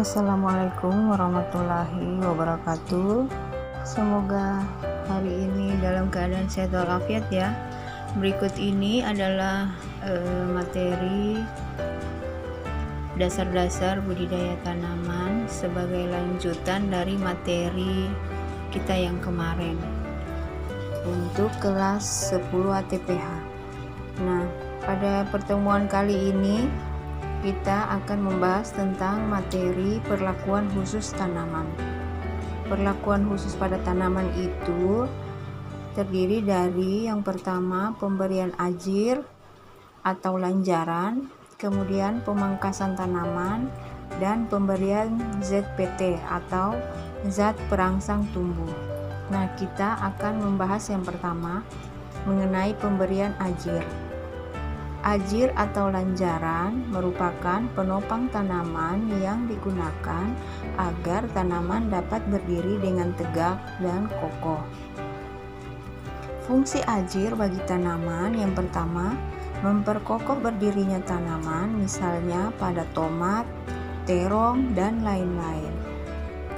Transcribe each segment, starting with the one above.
Assalamualaikum warahmatullahi wabarakatuh. Semoga hari ini dalam keadaan sehat walafiat ya. Berikut ini adalah materi dasar-dasar budidaya tanaman sebagai lanjutan dari materi kita yang kemarin untuk kelas 10 ATPH. Nah, pada pertemuan kali ini kita akan membahas tentang materi perlakuan khusus tanaman. Perlakuan khusus pada tanaman itu terdiri dari yang pertama pemberian ajir atau lanjaran, kemudian pemangkasan tanaman, dan pemberian ZPT atau zat perangsang tumbuh. Nah, kita akan membahas yang pertama mengenai pemberian ajir. Ajir atau lanjaran merupakan penopang tanaman yang digunakan agar tanaman dapat berdiri dengan tegak dan kokoh. Fungsi ajir bagi tanaman yang pertama, memperkokoh berdirinya tanaman, misalnya pada tomat, terong, dan lain-lain.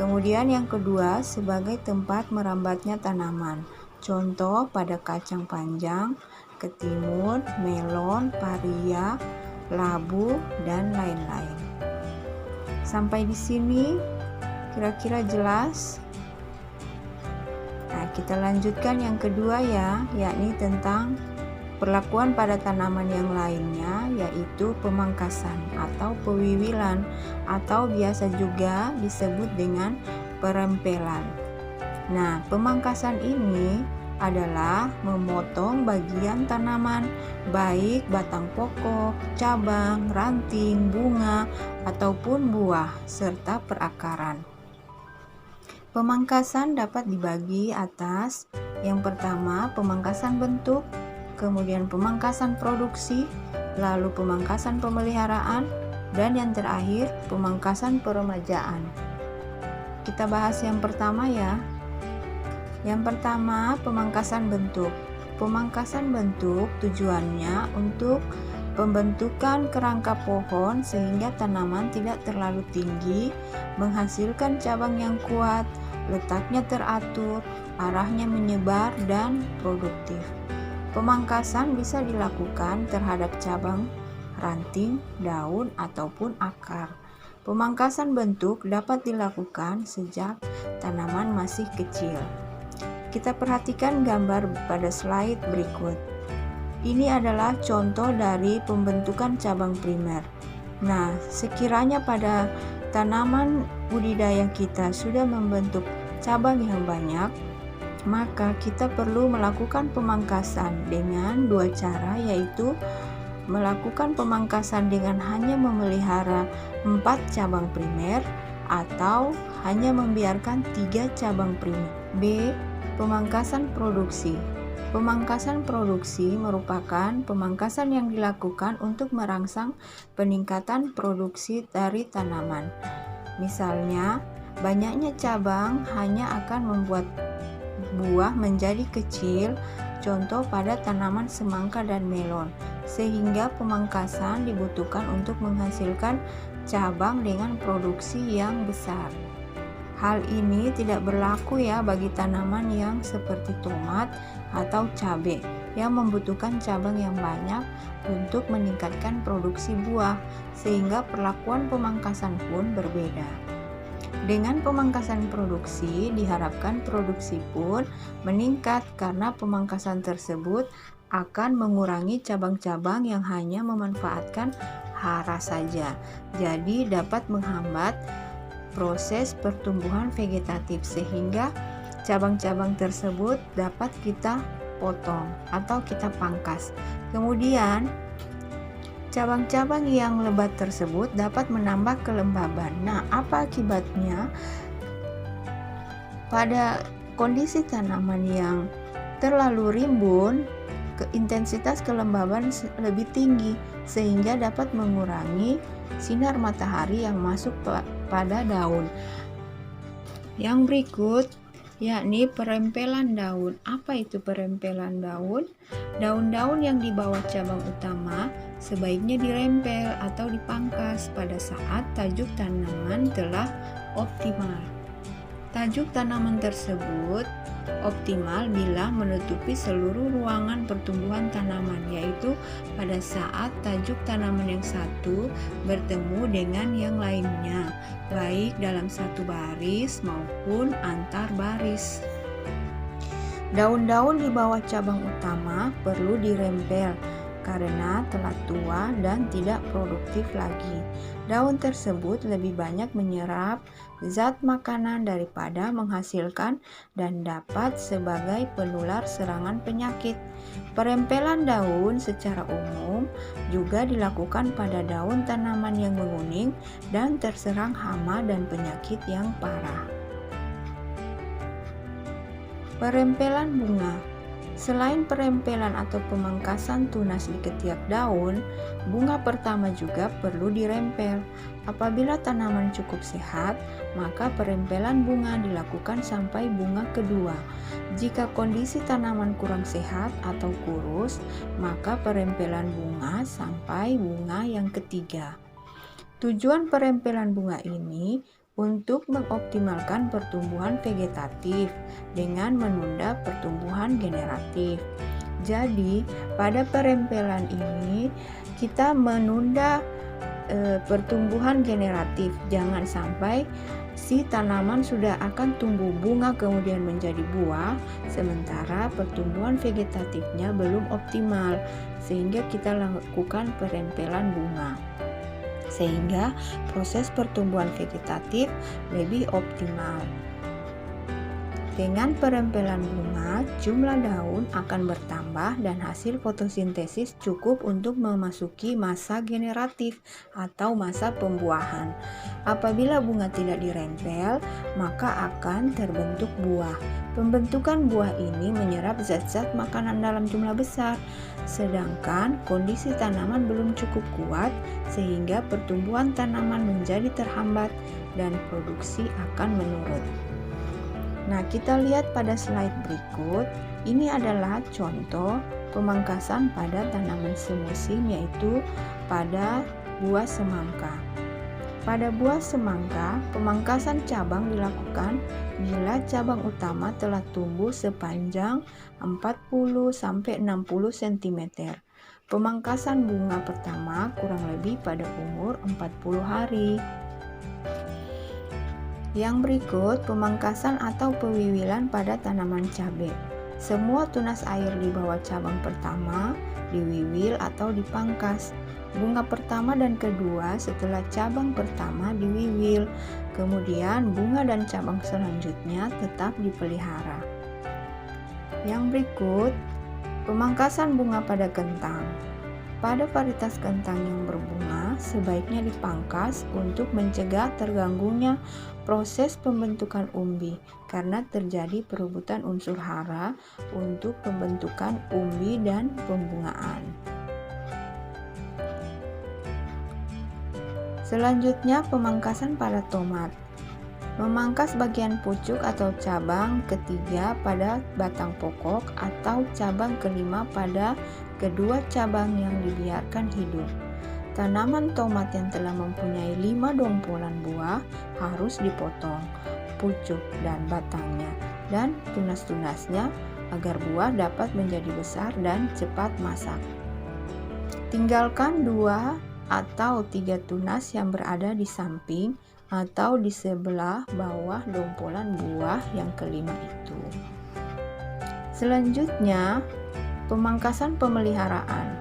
Kemudian yang kedua, sebagai tempat merambatnya tanaman, contoh pada kacang panjang, ketimun, melon, paria, labu, dan lain-lain. Sampai di sini kira-kira jelas? Nah, kita lanjutkan yang kedua ya, yakni tentang perlakuan pada tanaman yang lainnya, yaitu pemangkasan atau pewiwilan atau biasa juga disebut dengan perempelan. Nah, pemangkasan ini adalah memotong bagian tanaman, baik batang pokok, cabang, ranting, bunga, ataupun buah, serta perakaran. Pemangkasan dapat dibagi atas yang pertama pemangkasan bentuk, kemudian pemangkasan produksi, lalu pemangkasan pemeliharaan, dan yang terakhir pemangkasan peremajaan. Kita bahas yang pertama ya. Yang pertama, pemangkasan bentuk. Pemangkasan bentuk tujuannya untuk pembentukan kerangka pohon sehingga tanaman tidak terlalu tinggi, menghasilkan cabang yang kuat, letaknya teratur, arahnya menyebar, dan produktif. Pemangkasan bisa dilakukan terhadap cabang, ranting, daun, ataupun akar. Pemangkasan bentuk dapat dilakukan sejak tanaman masih kecil. Kita perhatikan gambar pada slide berikut. Ini adalah contoh dari pembentukan cabang primer. Nah, sekiranya pada tanaman budidaya kita sudah membentuk cabang yang banyak, maka kita perlu melakukan pemangkasan dengan dua cara, yaitu melakukan pemangkasan dengan hanya memelihara 4 cabang primer atau hanya membiarkan 3 cabang primer. B. Pemangkasan produksi. Pemangkasan produksi merupakan pemangkasan yang dilakukan untuk merangsang peningkatan produksi dari tanaman. Misalnya, banyaknya cabang hanya akan membuat buah menjadi kecil, contoh pada tanaman semangka dan melon, sehingga pemangkasan dibutuhkan untuk menghasilkan cabang dengan produksi yang besar. Hal ini tidak berlaku ya bagi tanaman yang seperti tomat atau cabai yang membutuhkan cabang yang banyak untuk meningkatkan produksi buah, sehingga perlakuan pemangkasan pun berbeda. Dengan pemangkasan produksi diharapkan produksi pun meningkat karena pemangkasan tersebut akan mengurangi cabang-cabang yang hanya memanfaatkan hara saja. Jadi dapat menghambat proses pertumbuhan vegetatif sehingga cabang-cabang tersebut dapat kita potong atau kita pangkas. Kemudian cabang-cabang yang lebat tersebut dapat menambah kelembaban. Nah, apa akibatnya? Pada kondisi tanaman yang terlalu rimbun, intensitas kelembaban lebih tinggi sehingga dapat mengurangi sinar matahari yang masuk pada daun. Yang berikut yakni perempelan daun. Apa itu perempelan daun? Daun-daun yang di bawah cabang utama sebaiknya dirempel atau dipangkas pada saat tajuk tanaman telah optimal. Tajuk tanaman tersebut optimal bila menutupi seluruh ruangan pertumbuhan tanaman, yaitu pada saat tajuk tanaman yang satu bertemu dengan yang lainnya, baik dalam satu baris maupun antar baris. Daun-daun di bawah cabang utama perlu dirempel karena telah tua dan tidak produktif lagi. Daun tersebut lebih banyak menyerap zat makanan daripada menghasilkan dan dapat sebagai penular serangan penyakit. Perempelan daun secara umum juga dilakukan pada daun tanaman yang menguning dan terserang hama dan penyakit yang parah. Perempelan bunga. Selain perempelan atau pemangkasan tunas di ketiak daun, bunga pertama juga perlu dirempel. Apabila tanaman cukup sehat, maka perempelan bunga dilakukan sampai bunga kedua. Jika kondisi tanaman kurang sehat atau kurus, maka perempelan bunga sampai bunga yang ketiga. Tujuan perempelan bunga ini untuk mengoptimalkan pertumbuhan vegetatif dengan menunda pertumbuhan generatif. Jadi, pada perempelan ini kita menunda pertumbuhan generatif. Jangan sampai si tanaman sudah akan tumbuh bunga kemudian menjadi buah, sementara pertumbuhan vegetatifnya belum optimal, sehingga kita lakukan perempelan bunga, sehingga proses pertumbuhan vegetatif lebih optimal. Dengan perempelan bunga, jumlah daun akan bertambah dan hasil fotosintesis cukup untuk memasuki masa generatif atau masa pembuahan. Apabila bunga tidak dirempel, maka akan terbentuk buah. Pembentukan buah ini menyerap zat-zat makanan dalam jumlah besar, sedangkan kondisi tanaman belum cukup kuat sehingga pertumbuhan tanaman menjadi terhambat dan produksi akan menurun. Nah, kita lihat pada slide berikut. Ini adalah contoh pemangkasan pada tanaman semusim, yaitu pada buah semangka. Pada buah semangka, pemangkasan cabang dilakukan bila cabang utama telah tumbuh sepanjang 40-60 cm. Pemangkasan bunga pertama kurang lebih pada umur 40 hari. Yang berikut pemangkasan atau pewiwilan pada tanaman cabai. Semua tunas air di bawah cabang pertama diwiwil atau dipangkas. Bunga pertama dan kedua setelah cabang pertama diwiwil. Kemudian bunga dan cabang selanjutnya tetap dipelihara. Yang berikut pemangkasan bunga pada kentang. Pada varietas kentang yang berbunga, sebaiknya dipangkas untuk mencegah terganggunya proses pembentukan umbi karena terjadi perebutan unsur hara untuk pembentukan umbi dan pembungaan. Selanjutnya, pemangkasan pada tomat. Memangkas bagian pucuk atau cabang ketiga pada batang pokok atau cabang kelima pada kedua cabang yang dibiarkan hidup. Tanaman tomat yang telah mempunyai 5 dompolan buah harus dipotong pucuk dan batangnya dan tunas-tunasnya agar buah dapat menjadi besar dan cepat masak. Tinggalkan 2 atau 3 tunas yang berada di samping atau di sebelah bawah dompolan buah yang kelima itu. Selanjutnya, pemangkasan pemeliharaan.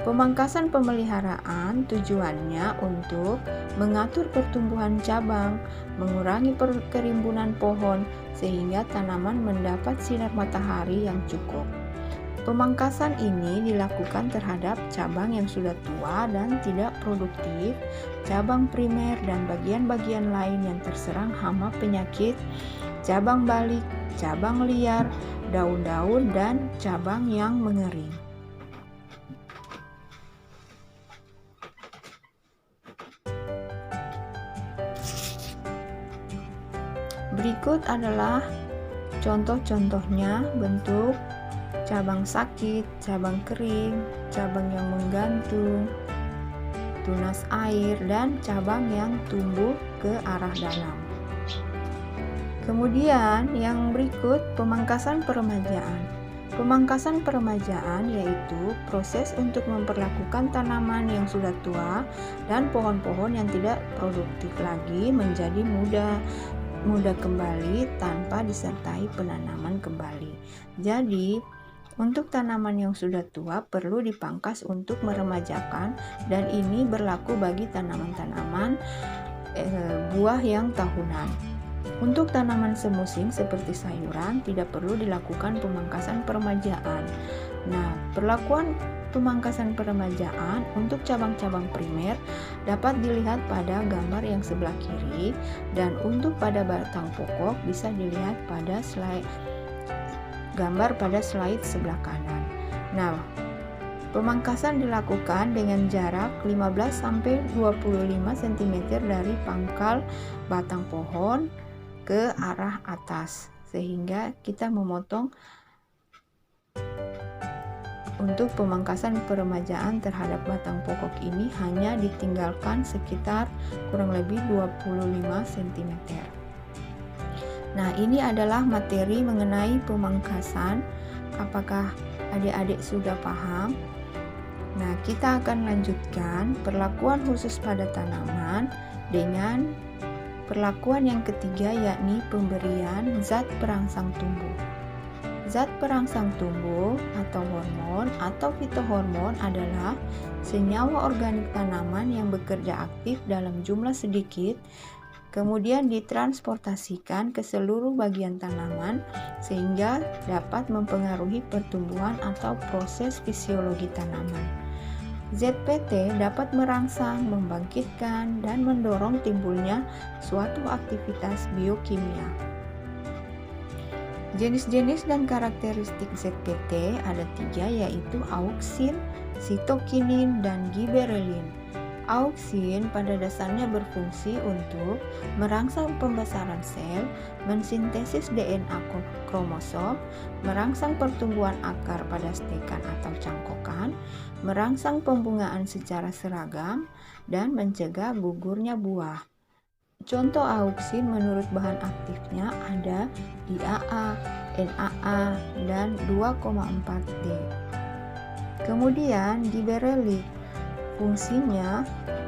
Pemangkasan pemeliharaan tujuannya untuk mengatur pertumbuhan cabang, mengurangi kerimbunan pohon sehingga tanaman mendapat sinar matahari yang cukup. Pemangkasan ini dilakukan terhadap cabang yang sudah tua dan tidak produktif, cabang primer dan bagian-bagian lain yang terserang hama penyakit, cabang balik, cabang liar, daun-daun, dan cabang yang mengering. Berikut adalah Contoh-contohnya bentuk cabang sakit, cabang kering, cabang yang menggantung, tunas air, dan cabang yang tumbuh ke arah dalam. Kemudian yang berikut pemangkasan peremajaan. Pemangkasan peremajaan yaitu proses untuk memperlakukan tanaman yang sudah tua dan pohon-pohon yang tidak produktif lagi menjadi muda kembali tanpa disertai penanaman kembali. Jadi, untuk tanaman yang sudah tua perlu dipangkas untuk meremajakan, dan ini berlaku bagi tanaman-tanaman buah yang tahunan. Untuk tanaman semusim seperti sayuran tidak perlu dilakukan pemangkasan peremajaan. Nah, perlakuan pemangkasan peremajaan untuk cabang-cabang primer dapat dilihat pada gambar yang sebelah kiri, dan untuk pada batang pokok bisa dilihat pada gambar pada slide sebelah kanan. Nah, pemangkasan dilakukan dengan jarak 15-25 cm dari pangkal batang pohon ke arah atas, sehingga kita memotong untuk pemangkasan peremajaan terhadap batang pokok ini hanya ditinggalkan sekitar kurang lebih 25 cm. Nah, ini adalah materi mengenai pemangkasan. Apakah adik-adik sudah paham? Nah, kita akan lanjutkan perlakuan khusus pada tanaman dengan perlakuan yang ketiga, yakni pemberian zat perangsang tumbuh. Zat perangsang tumbuh atau hormon atau fitohormon adalah senyawa organik tanaman yang bekerja aktif dalam jumlah sedikit, kemudian ditransportasikan ke seluruh bagian tanaman sehingga dapat mempengaruhi pertumbuhan atau proses fisiologi tanaman. ZPT dapat merangsang, membangkitkan, dan mendorong timbulnya suatu aktivitas biokimia. Jenis-jenis dan karakteristik ZPT ada 3, yaitu auksin, sitokinin, dan giberelin. Auksin pada dasarnya berfungsi untuk merangsang pembesaran sel, mensintesis DNA kromosom, merangsang pertumbuhan akar pada stekan atau cangkokan, merangsang pembungaan secara seragam, dan mencegah gugurnya buah. Contoh auksin menurut bahan aktifnya ada IAA, NAA, dan 2,4-D. Kemudian giberelin. Fungsinya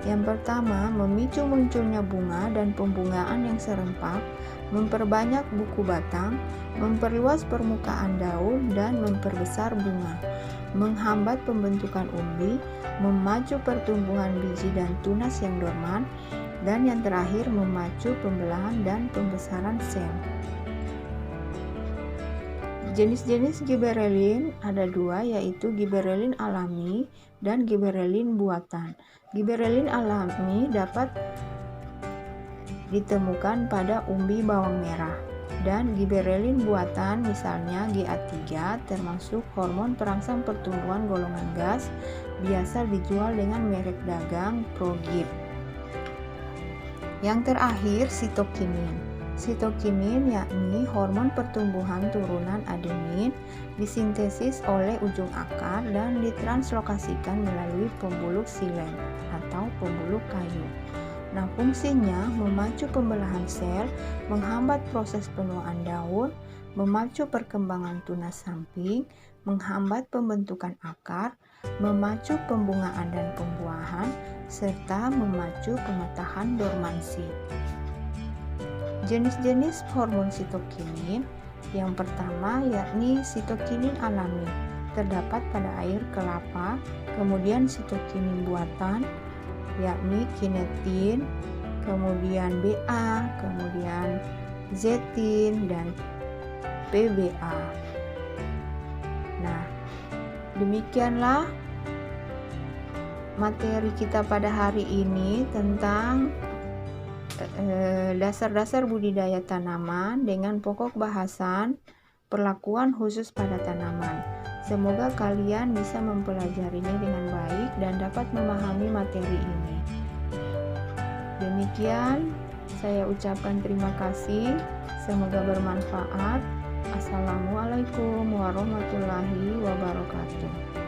yang pertama memicu munculnya bunga dan pembungaan yang serempak, memperbanyak buku batang, memperluas permukaan daun, dan memperbesar bunga, menghambat pembentukan umbi, memacu pertumbuhan biji dan tunas yang dorman, dan yang terakhir memacu pembelahan dan pembesaran sel. Jenis-jenis giberelin ada 2, yaitu giberelin alami dan giberelin buatan. Giberelin alami dapat ditemukan pada umbi bawang merah, dan giberelin buatan misalnya GA3 termasuk hormon perangsang pertumbuhan golongan gas, biasa dijual dengan merek dagang Progip. Yang terakhir sitokinin. Sitokinin yakni hormon pertumbuhan turunan adenin, disintesis oleh ujung akar dan ditranslokasikan melalui pembuluh xilem atau pembuluh kayu. Nah, fungsinya memacu pembelahan sel, menghambat proses penuaan daun, memacu perkembangan tunas samping, menghambat pembentukan akar, memacu pembungaan dan pembuahan, serta memacu pematahan dormansi. Jenis-jenis hormon sitokinin yang pertama yakni sitokinin alami, terdapat pada air kelapa, kemudian sitokinin buatan yakni kinetin, kemudian BA, kemudian zetin, dan PBA. Nah, demikianlah materi kita pada hari ini tentang dasar-dasar budidaya tanaman dengan pokok bahasan perlakuan khusus pada tanaman. Semoga kalian bisa mempelajarinya dengan baik dan dapat memahami materi ini. Demikian, saya ucapkan terima kasih. Semoga bermanfaat. Assalamualaikum warahmatullahi wabarakatuh.